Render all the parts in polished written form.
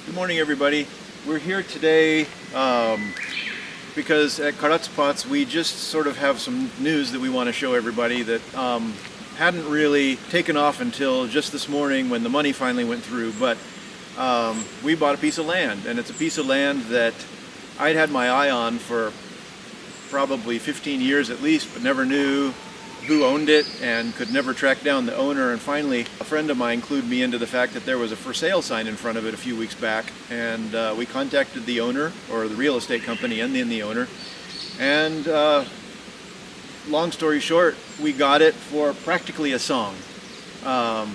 Good morning, everybody. We're here today because at Karatsupots we just sort of have some news that we want to show everybody that hadn't really taken off until just this morning when the money finally went through. But we bought a piece of land, and it's a piece of land that I'd had my eye on for probably 15 years at least, but never knew who owned it and could never track down the owner. And finally, a friend of mine clued me into the fact that there was a for sale sign in front of it a few weeks back, and we contacted the owner, or the real estate company, and then the owner. And long story short, we got it for practically a song. But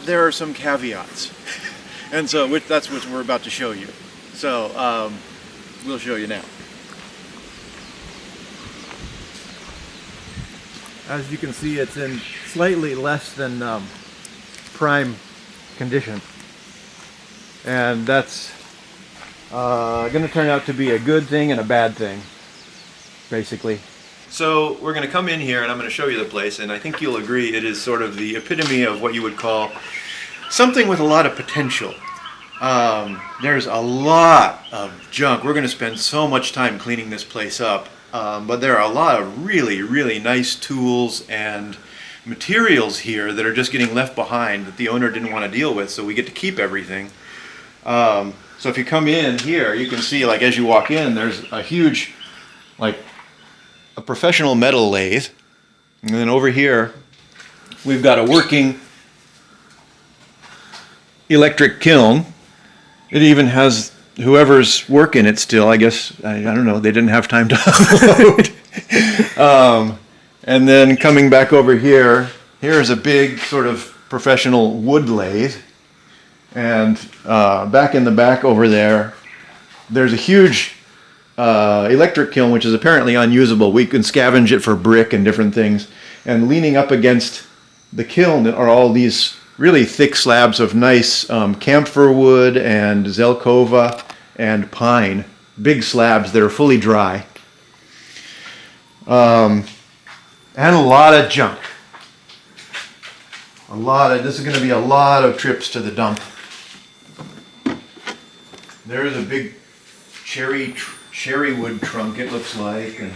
there are some caveats, and so that's what we're about to show you. So we'll show you now. As you can see, it's in slightly less than prime condition, and that's going to turn out to be a good thing and a bad thing, basically. So we're going to come in here and I'm going to show you the place, and I think you'll agree it is sort of the epitome of what you would call something with a lot of potential. There's a lot of junk. We're going to spend so much time cleaning this place up. But there are a lot of really, really nice tools and materials here that are just getting left behind that the owner didn't want to deal with, so we get to keep everything. So if you come in here, you can see, like, as you walk in, there's a huge, like, a professional metal lathe. And then over here, we've got a working electric kiln. It even has whoever's working it still, I guess, I don't know, they didn't have time to upload. And then coming back over here, here's a big sort of professional wood lathe. And back in the back over there, there's a huge electric kiln, which is apparently unusable. We can scavenge it for brick and different things. And leaning up against the kiln are all these really thick slabs of nice camphor wood and zelkova and pine, big slabs that are fully dry. And a lot of junk. This is going to be a lot of trips to the dump. There's a big cherry wood trunk, it looks like. And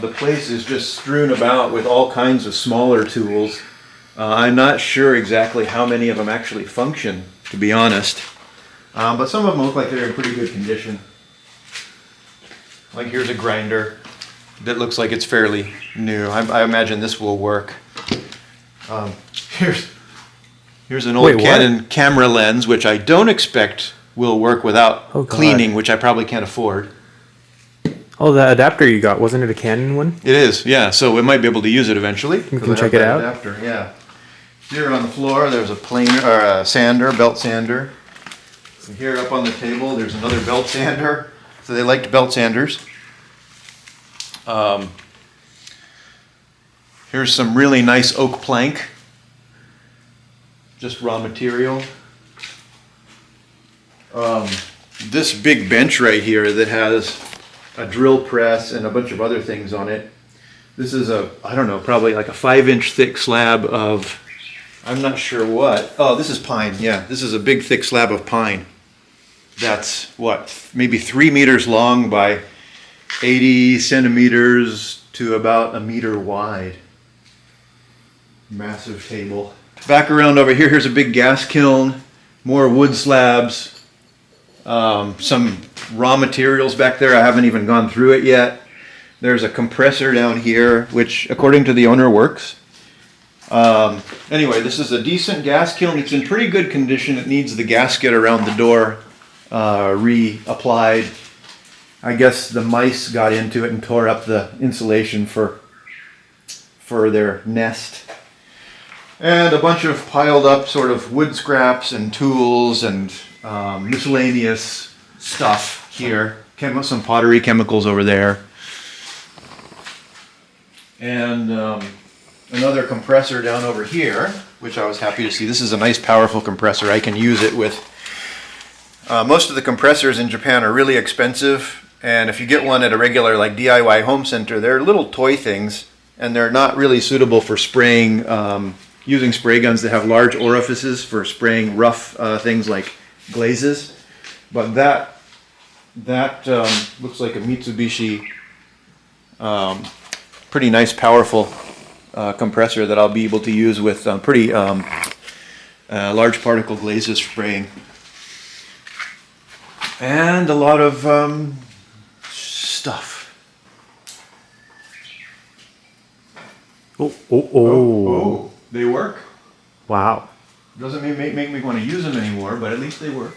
the place is just strewn about with all kinds of smaller tools. I'm not sure exactly how many of them actually function, to be honest. But some of them look like they're in pretty good condition. Like, here's a grinder that looks like it's fairly new. I imagine this will work. Here's an old Canon camera lens, which I don't expect will work without cleaning, which I probably can't afford. Oh, the adapter you got, wasn't it a Canon one? It is, yeah. So we might be able to use it eventually. We can check it out. Adapter, yeah. Here on the floor, there's a planer, or a sander, belt sander. And here up on the table, there's another belt sander. So they liked belt sanders. Here's some really nice oak plank. Just raw material. This big bench right here that has a drill press and a bunch of other things on it. This is I don't know, probably like a 5-inch thick slab of, I'm not sure what. Oh, this is pine, yeah. This is a big thick slab of pine. That's what, maybe 3 meters long by 80 centimeters to about a meter wide. Massive table. Back around over here, here's a big gas kiln, more wood slabs, some raw materials back there. I haven't even gone through it yet. There's a compressor down here, which according to the owner works. Anyway, this is a decent gas kiln. It's in pretty good condition. It needs the gasket around the door reapplied. I guess the mice got into it and tore up the insulation for their nest. And a bunch of piled up sort of wood scraps and tools and miscellaneous stuff here. Some pottery chemicals over there. And another compressor down over here, which I was happy to see. This is a nice powerful compressor. I can use it with... most of the compressors in Japan are really expensive, and if you get one at a regular like DIY home center, they're little toy things, and they're not really suitable for spraying using spray guns that have large orifices for spraying rough things like glazes. But that looks like a Mitsubishi pretty nice, powerful compressor that I'll be able to use with pretty large particle glazes spraying. And a lot of stuff. Oh. They work. Wow. Doesn't make me want to use them anymore, but at least they work.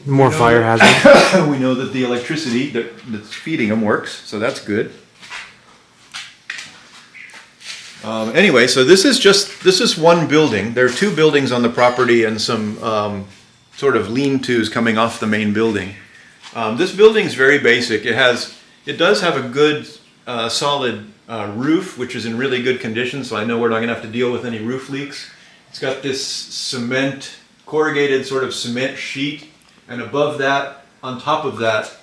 More fire hazard. We know that the electricity that's feeding them works, so that's good. Anyway, so this is one building. There are two buildings on the property and some sort of lean-tos coming off the main building. This building is very basic. It does have a good solid roof, which is in really good condition, so I know we're not going to have to deal with any roof leaks. It's got this corrugated sort of cement sheet, and above that, on top of that,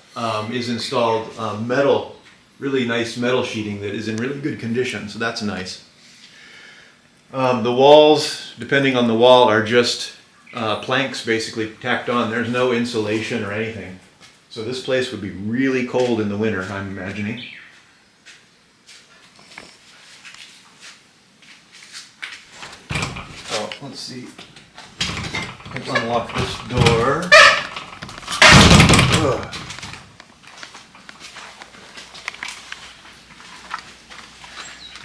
is installed metal, really nice metal sheeting that is in really good condition, so that's nice. The walls, depending on the wall, are just planks basically tacked on. There's no insulation or anything. So this place would be really cold in the winter, I'm imagining. Oh, let's see. Let's unlock this door. Ugh.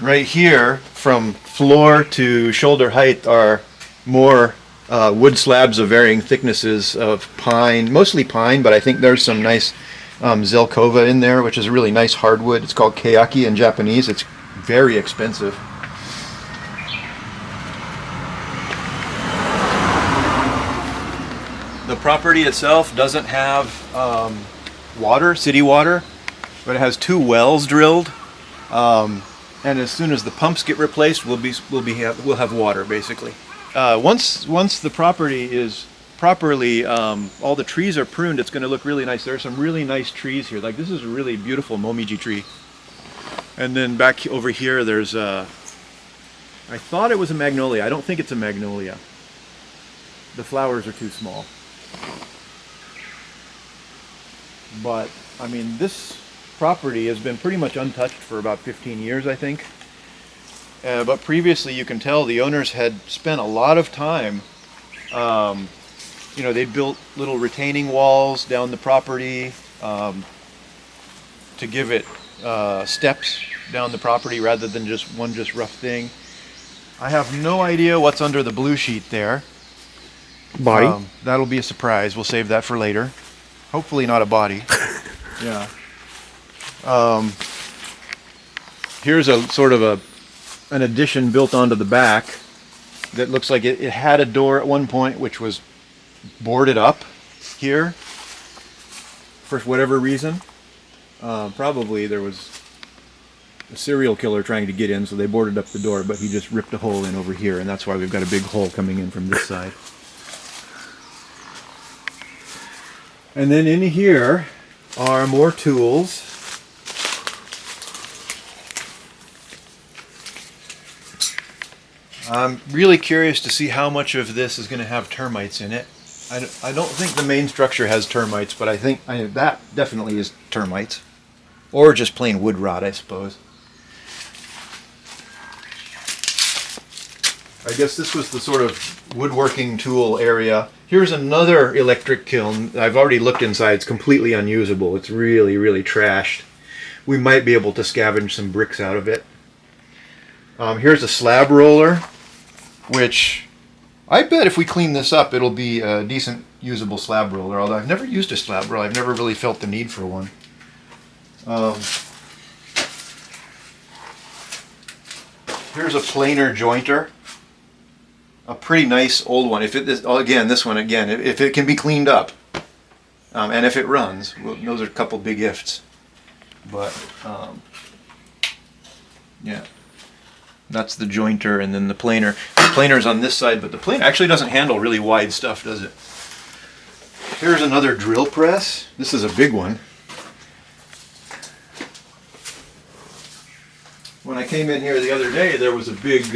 Right here, from floor to shoulder height, are more wood slabs of varying thicknesses of pine, mostly pine, but I think there's some nice zelkova in there, which is a really nice hardwood. It's called keaki in Japanese. It's very expensive. The property itself doesn't have water, city water, but it has 2 wells drilled. And as soon as the pumps get replaced, we'll have water basically. Once the property is properly, all the trees are pruned, it's going to look really nice. There are some really nice trees here. Like this is a really beautiful momiji tree. And then back over here, there's I thought it was a magnolia. I don't think it's a magnolia. The flowers are too small. But I mean, this property has been pretty much untouched for about 15 years, I think. But previously, you can tell the owners had spent a lot of time. They built little retaining walls down the property to give it steps down the property rather than just rough thing. I have no idea what's under the blue sheet there. Body? That'll be a surprise. We'll save that for later. Hopefully not a body. Yeah. Here's a sort of an addition built onto the back that looks like it had a door at one point which was boarded up here for whatever reason. Probably there was a serial killer trying to get in, so they boarded up the door, but he just ripped a hole in over here, and that's why we've got a big hole coming in from this side. And then in here are more tools. I'm really curious to see how much of this is going to have termites in it. I don't think the main structure has termites, but I think that definitely is termites. Or just plain wood rot, I suppose. I guess this was the sort of woodworking tool area. Here's another electric kiln. I've already looked inside. It's completely unusable. It's really, really trashed. We might be able to scavenge some bricks out of it. Here's a slab roller, which I bet if we clean this up, it'll be a decent usable slab roller, although I've never used a slab roller. I've never really felt the need for one. Here's a planer jointer. A pretty nice old one. If it can be cleaned up, and if it runs, well, those are a couple big ifs. But yeah, that's the jointer, and then the planer. The planer's on this side, but the planer actually doesn't handle really wide stuff, does it? Here's another drill press. This is a big one. When I came in here the other day, there was a big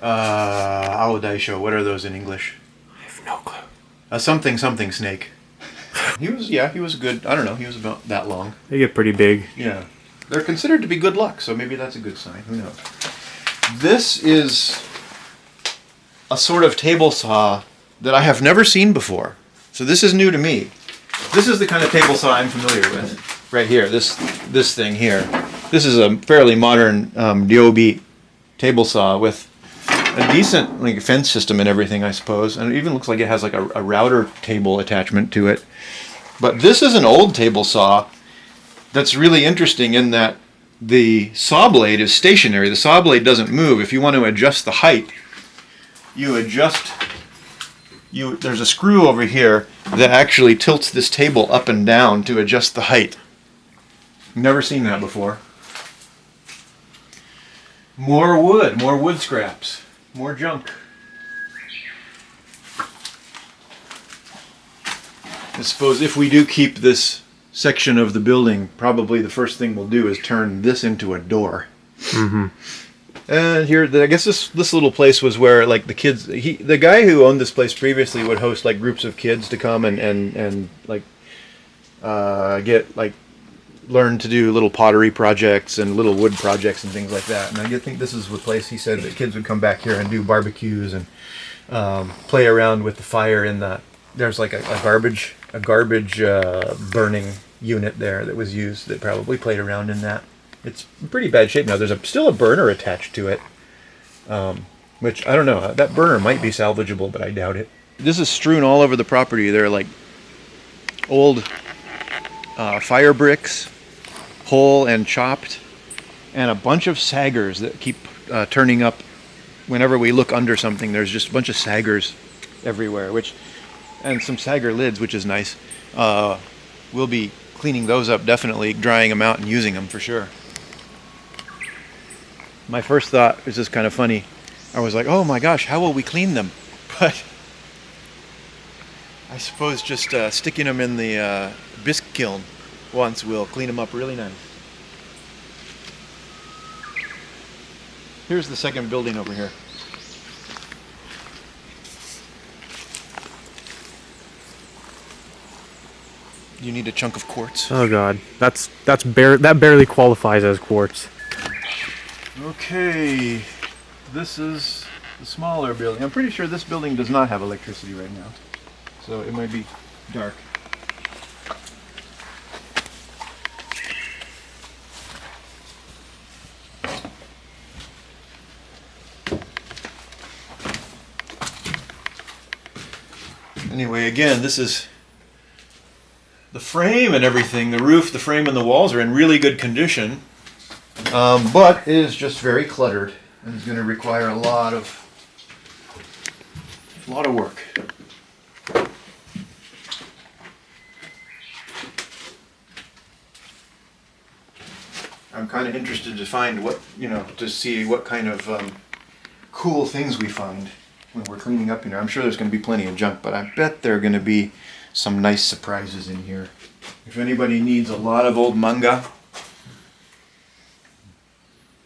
Aodaisho. What are those in English? I have no clue. A something snake. He was good. I don't know. He was about that long. They get pretty big. Yeah. They're considered to be good luck, so maybe that's a good sign. Who knows? This is a sort of table saw that I have never seen before. So this is new to me. This is the kind of table saw I'm familiar with. Right here, this thing here. This is a fairly modern Ryobi table saw with a decent like fence system and everything, I suppose. And it even looks like it has like a router table attachment to it. But this is an old table saw that's really interesting in that the saw blade is stationary. The saw blade doesn't move. If you want to adjust the height, there's a screw over here that actually tilts this table up and down to adjust the height. Never seen that before. More wood scraps, more junk. I suppose if we do keep this section of the building, probably the first thing we'll do is turn this into a door. Mm-hmm. And here, I guess this little place was where like the kids, the guy who owned this place previously would host like groups of kids to come and like learn to do little pottery projects and little wood projects and things like that. And I think this is the place he said that kids would come back here and do barbecues and play around with the fire in the. There's like a garbage burning unit there that was used that probably played around in that. It's in pretty bad shape now. There's still a burner attached to it, which I don't know. That burner might be salvageable, but I doubt it. This is strewn all over the property. There are like old fire bricks, whole and chopped, and a bunch of saggers that keep turning up. Whenever we look under something, there's just a bunch of saggers everywhere, and some sagger lids, which is nice. We'll be cleaning those up, definitely, drying them out and using them for sure. My first thought was just kind of funny. I was like, oh my gosh, how will we clean them? But I suppose just sticking them in the bisque kiln once will clean them up really nice. Here's the second building over here. You need a chunk of quartz. Oh god, that barely qualifies as quartz. Okay, this is the smaller building. I'm pretty sure this building does not have electricity right now, so it might be dark. Anyway, again, this is the frame and everything. The roof, the frame, and the walls are in really good condition. But it is just very cluttered and is going to require a lot of work. I'm kind of interested to find to see what kind of cool things we find when we're cleaning up in here. I'm sure there's going to be plenty of junk, but I bet there are going to be some nice surprises in here. If anybody needs a lot of old manga,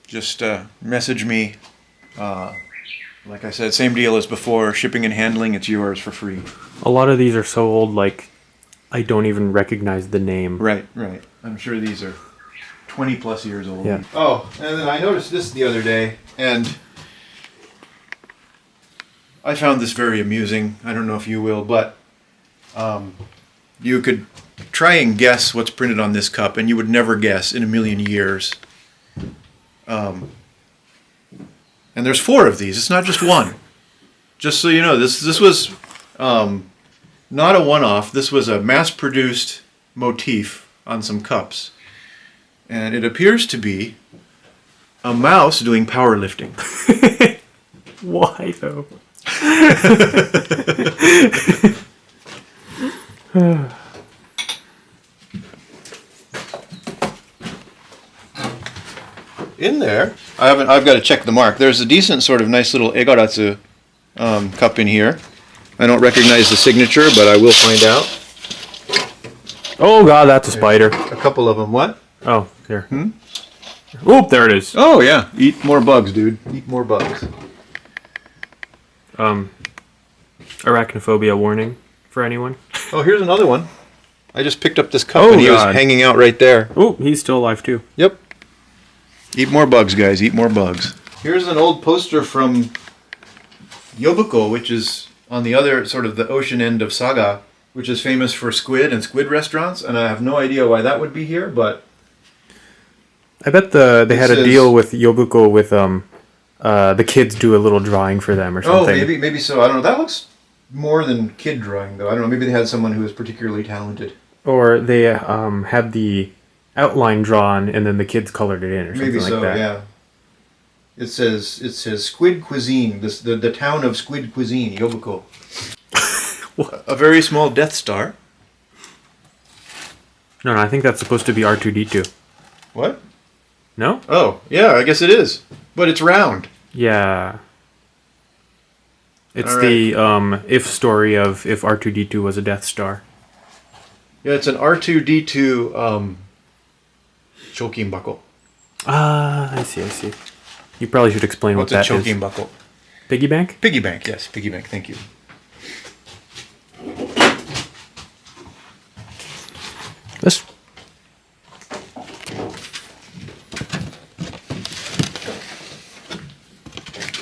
just message me. Like I said, same deal as before. Shipping and handling, it's yours for free. A lot of these are so old, like, I don't even recognize the name. Right. I'm sure these are 20 plus years old. Yeah. Oh, and then I noticed this the other day, and I found this very amusing. I don't know if you will, but you could try and guess what's printed on this cup, and you would never guess in a million years. And there's 4 of these. It's not just one. Just so you know, this was not a one-off. This was a mass-produced motif on some cups. And it appears to be a mouse doing powerlifting. Why, though? In there, I've got to check the mark. There's a decent sort of nice little egaratsu cup in here. I don't recognize the signature, but I will find out. Oh god, that's a spider. A couple of them. What? Oh, here. Oop, there it is. Oh yeah. Eat more bugs, dude. Eat more bugs. Arachnophobia warning for anyone. Oh, here's another one. I just picked up this cup Oh, and he was God. hanging out right there. Oh, he's still alive too. Yep. Eat more bugs, guys. Eat more bugs. Here's an old poster from Yobuko, which is on the other sort of the ocean end of Saga, which is famous for squid and squid restaurants. And I have no idea why that would be here, but I bet they had a says- deal with Yobuko with the kids do a little drawing for them or something. oh, maybe so. I don't know. That looks more than kid drawing, though. I don't know. Maybe they had someone who was particularly talented. Or they had the outline drawn and then the kids colored it in or something Maybe like so. that. Yeah. It says Squid Cuisine. The town of Squid Cuisine, Yobuko. A very small Death Star. No, I think that's supposed to be R2D2. What? No? Oh, yeah, I guess it is. But it's round. Yeah. It's All the if story of if R2D2 was a Death Star. Yeah, it's an R2D2 choking buckle. Ah, I see. You probably should explain What's what a that is. choking buckle? Piggy bank? Piggy bank, yes, piggy bank, thank you. This.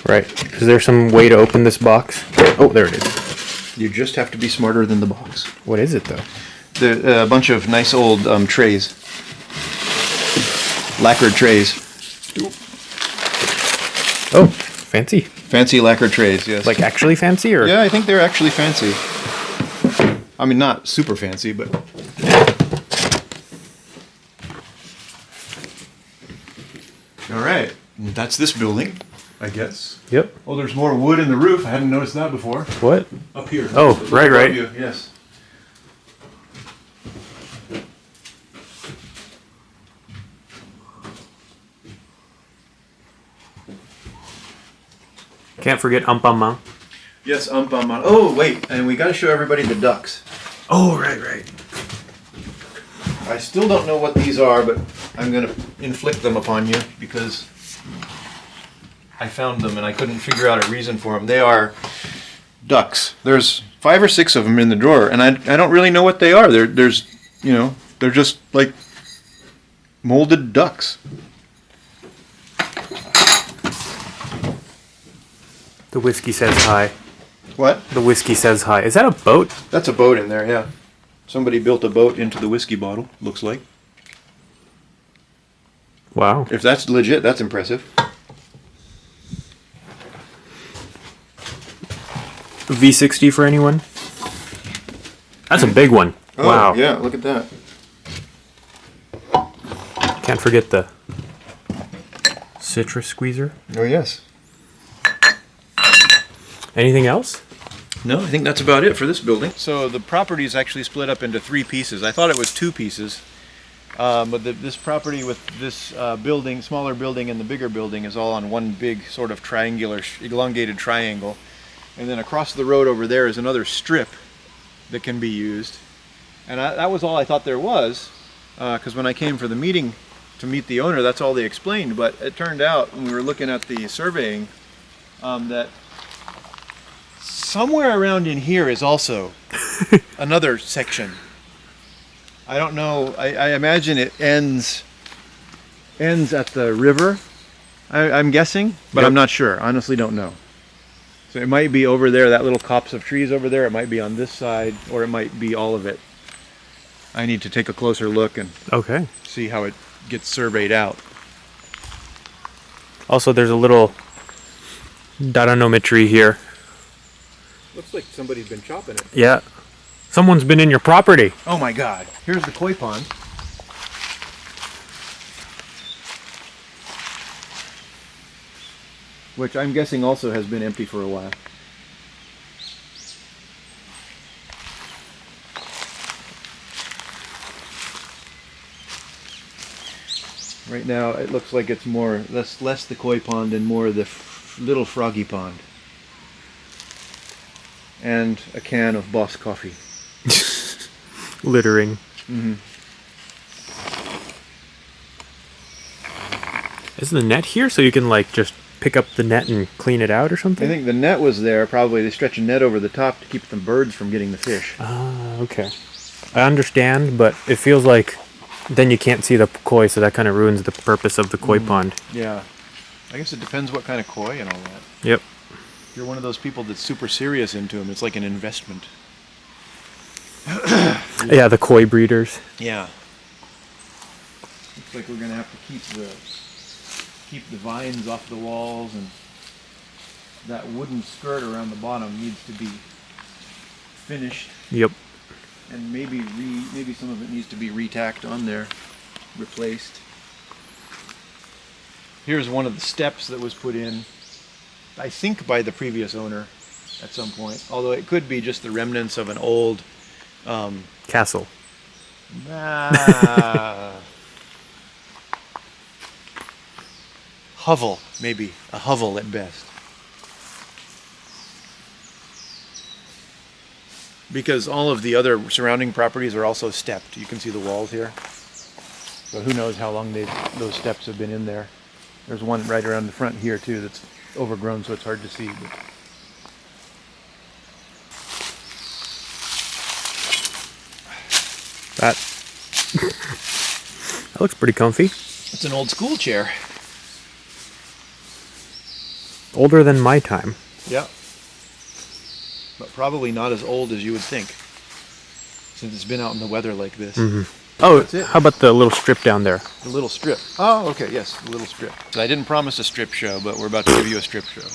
Right. Is there some way to open this box? Oh, there it is. You just have to be smarter than the box. What is it, though? There a bunch of nice old trays. Lacquered trays. Oh, fancy. Fancy lacquered trays, yes. Like actually fancy, or? Yeah, I think they're actually fancy. I mean, not super fancy, but... All right, that's this building, I guess. Yep. Oh, there's more wood in the roof. I hadn't noticed that before. What? Up here. Oh, right. Above you, yes. Can't forget Ampamang. Yes, Oh, wait, and we got to show everybody the ducks. Oh, right. I still don't know what these are, but I'm going to inflict them upon you because I found them and I couldn't figure out a reason for them. They are ducks. There's 5 or 6 of them in the drawer, and I don't really know what they are. They're just like molded ducks. The whiskey says hi. What? The whiskey says hi. Is that a boat? That's a boat in there, yeah. Somebody built a boat into the whiskey bottle, looks like. Wow. If that's legit, that's impressive. V60 for anyone? That's a big one. Oh, Wow. yeah, look at that. Can't forget the citrus squeezer. Oh, yes. Anything else? No, I think that's about it for this building. So the property is actually split up into 3 pieces. I thought it was 2 pieces. But this property with this building, smaller building and the bigger building is all on one big sort of triangular, elongated triangle. And then across the road over there is another strip that can be used. And that was all I thought there was, because when I came for the meeting to meet the owner, that's all they explained. But it turned out when we were looking at the surveying that somewhere around in here is also another section. I don't know. I imagine it ends at the river. I'm guessing, but Yep. I'm not sure. Honestly, don't know. So it might be over there, that little copse of trees over there. It might be on this side, or it might be all of it. I need to take a closer look and Okay. see how it gets surveyed out. Also, there's a little daranometry here. Looks like somebody's been chopping it. Yeah. Someone's been in your property. Oh my God! Here's the koi pond. Which I'm guessing also has been empty for a while. Right now it looks like it's less the koi pond and more the little froggy pond. And a can of Boss coffee. Littering. Mm-hmm. Is the net here so you can like just pick up the net and clean it out or I something? think the net was there. Probably they stretch a net over the top to keep the birds from getting the fish. Ah, okay. I understand, but it feels like then you can't see the koi, so that kind of ruins the purpose of the koi pond. Yeah. I guess it depends what kind of koi and all that. Yep. If you're one of those people that's super serious into them, it's like an investment. Yeah, the koi breeders. Yeah. Looks like we're gonna have to keep the vines off the walls, and that wooden skirt around the bottom needs to be finished, Yep. and maybe some of it needs to be retacked on there, replaced. Here's one of the steps that was put in, I think by the previous owner at some point, although it could be just the remnants of an old Castle. hovel, maybe a hovel at best. Because all of the other surrounding properties are also stepped. You can see the walls here. So who knows how long those steps have been in there. There's one right around the front here too that's overgrown, so it's hard to see. But That that looks pretty comfy. it's an old school chair. Older than my time. Yeah. But probably not as old as you would think, since it's been out in the weather like this. Oh, That's it. how about the little strip down there? The little strip. Oh, okay, yes, the little strip. I didn't promise a strip show, but we're about to give you a strip show.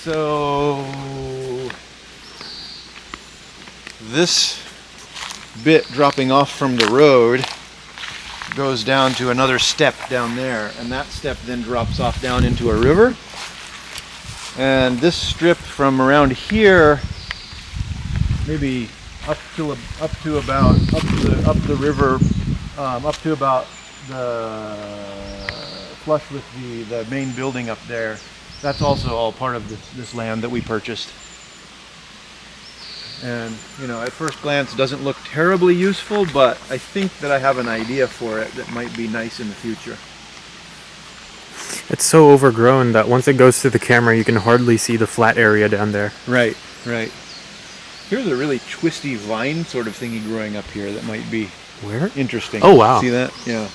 So this bit dropping off from the road goes down to another step down there, and that step then drops off down into a river. And this strip from around here, maybe up the river, up to about the flush with the main building up there. That's also all part of this land that we purchased. And, you know, at first glance, it doesn't look terribly useful, but I think that I have an idea for it that might be nice in the future. It's so overgrown that once it goes through the camera, you can hardly see the flat area down there. Right, right. Here's a really twisty vine sort of thingy growing up here that might be Where? interesting. Oh, wow. See that? Yeah.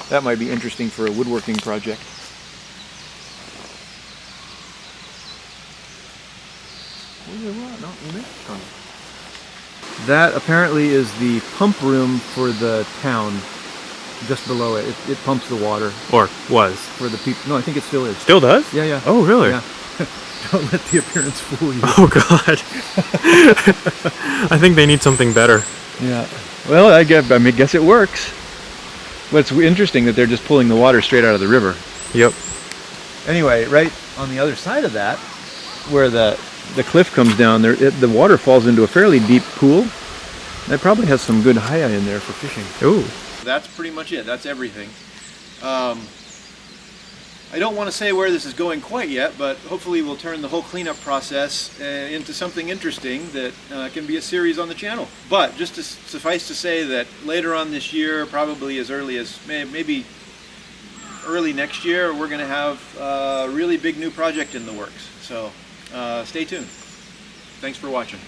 That might be interesting for a woodworking project. That apparently is the pump room for the town. Just below it. It pumps the water Or was. for the people. No, I think it still is. Still does? Yeah, yeah. Oh, really? Yeah. Don't let the appearance fool you. Oh, God. I think they need something better. Yeah. Well, I guess it works. But it's interesting that they're just pulling the water straight out of the river. Yep. Anyway, right on the other side of that, where the cliff comes down, the water falls into a fairly deep pool. That probably has some good haya in there for fishing. Ooh. That's pretty much it. That's everything. I don't want to say where this is going quite yet, but hopefully we'll turn the whole cleanup process into something interesting that can be a series on the channel. But just to suffice to say that later on this year, probably as early as maybe early next year, we're going to have a really big new project in the works. So stay tuned. Thanks for watching.